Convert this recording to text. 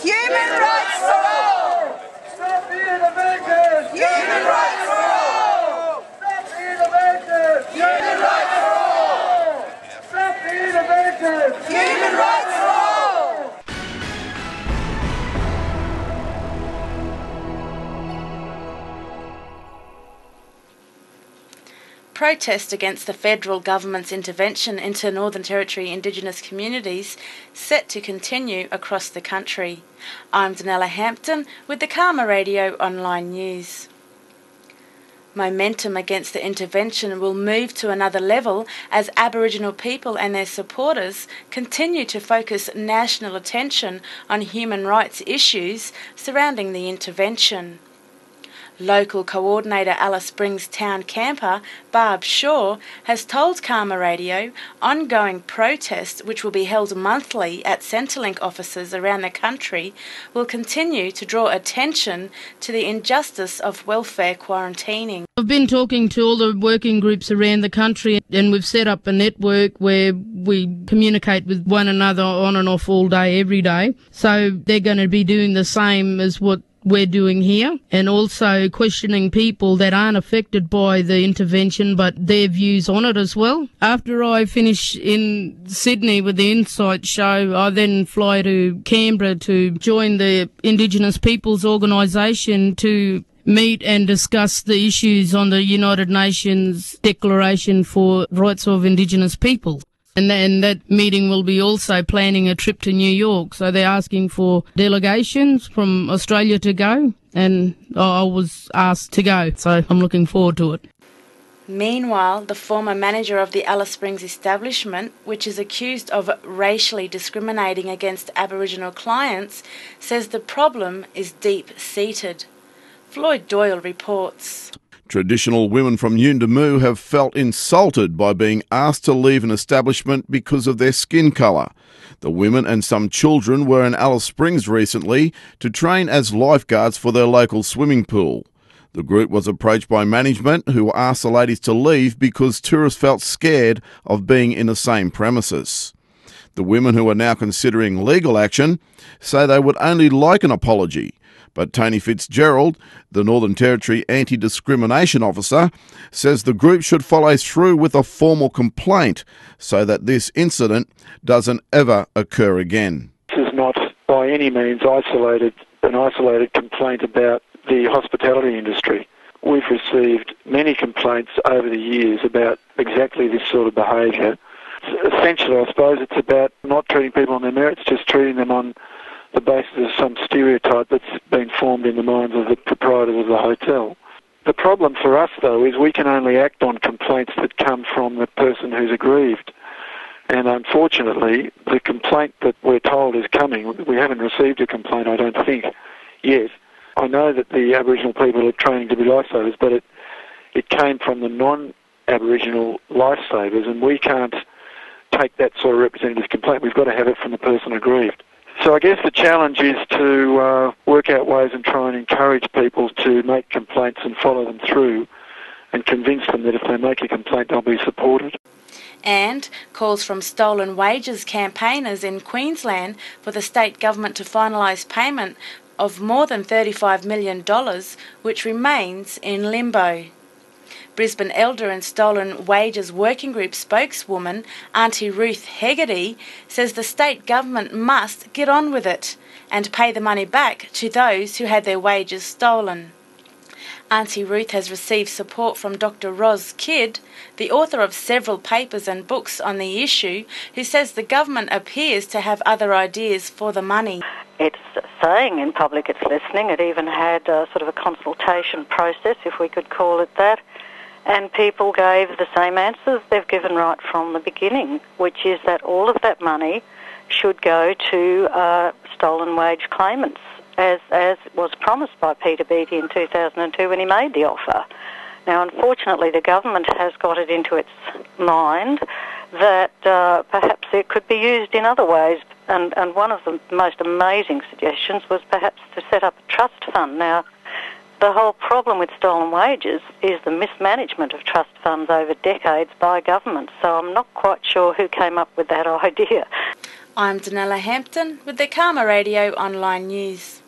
Human rights for all! Stop the intervention! Human rights for all! Stop the intervention! Human rights for all! Stop the intervention! Human rights for all! Protest against the federal government's intervention into Northern Territory Indigenous communities set to continue across the country. I'm Danella Hampton with the Karma Radio Online News. Momentum against the intervention will move to another level as Aboriginal people and their supporters continue to focus national attention on human rights issues surrounding the intervention. Local coordinator Alice Springs town camper Barb Shaw has told Karma Radio ongoing protests, which will be held monthly at Centrelink offices around the country, will continue to draw attention to the injustice of welfare quarantining. I've been talking to all the working groups around the country, and we've set up a network where we communicate with one another on and off all day, every day. So they're going to be doing the same as what we're doing here, and also questioning people that aren't affected by the intervention but their views on it as well. After I finish in Sydney with the Insight show, I then fly to Canberra to join the Indigenous Peoples Organisation to meet and discuss the issues on the United Nations Declaration for Rights of Indigenous Peoples. And then that meeting will be also planning a trip to New York. So they're asking for delegations from Australia to go, and I was asked to go. So I'm looking forward to it. Meanwhile, the former manager of the Alice Springs establishment, which is accused of racially discriminating against Aboriginal clients, says the problem is deep-seated. Floyd Doyle reports. Traditional women from Yuendamu have felt insulted by being asked to leave an establishment because of their skin colour. The women and some children were in Alice Springs recently to train as lifeguards for their local swimming pool. The group was approached by management, who asked the ladies to leave because tourists felt scared of being in the same premises. The women, who are now considering legal action, say they would only like an apology. But Tony Fitzgerald, the Northern Territory Anti-Discrimination Officer, says the group should follow through with a formal complaint so that this incident doesn't ever occur again. This is not by any means an isolated complaint about the hospitality industry. We've received many complaints over the years about exactly this sort of behaviour. Essentially, I suppose it's about not treating people on their merits, just treating them on the basis of some stereotype that's been formed in the minds of the proprietors of the hotel. The problem for us, though, is we can only act on complaints that come from the person who's aggrieved. And unfortunately, the complaint that we're told is coming, we haven't received a complaint, I don't think, yet. I know that the Aboriginal people are training to be lifesavers, but it came from the non-Aboriginal lifesavers, and we can't take that sort of representative complaint. We've got to have it from the person aggrieved. So I guess the challenge is to work out ways and try and encourage people to make complaints and follow them through, and convince them that if they make a complaint, they'll be supported. And calls from stolen wages campaigners in Queensland for the state government to finalise payment of more than $35 million, which remains in limbo. Brisbane Elder and Stolen Wages Working Group spokeswoman Auntie Ruth Hegarty says the state government must get on with it and pay the money back to those who had their wages stolen. Auntie Ruth has received support from Dr. Roz Kidd, the author of several papers and books on the issue, who says the government appears to have other ideas for the money. It's saying in public it's listening. It even had sort of a consultation process, if we could call it that. And people gave the same answers they've given right from the beginning, which is that all of that money should go to stolen wage claimants, as was promised by Peter Beattie in 2002 when he made the offer. Now, unfortunately, the government has got it into its mind that perhaps it could be used in other ways, and one of the most amazing suggestions was perhaps to set up a trust fund. Now, the whole problem with stolen wages is the mismanagement of trust funds over decades by government, so I'm not quite sure who came up with that idea. I'm Danella Hampton with the Karma Radio Online News.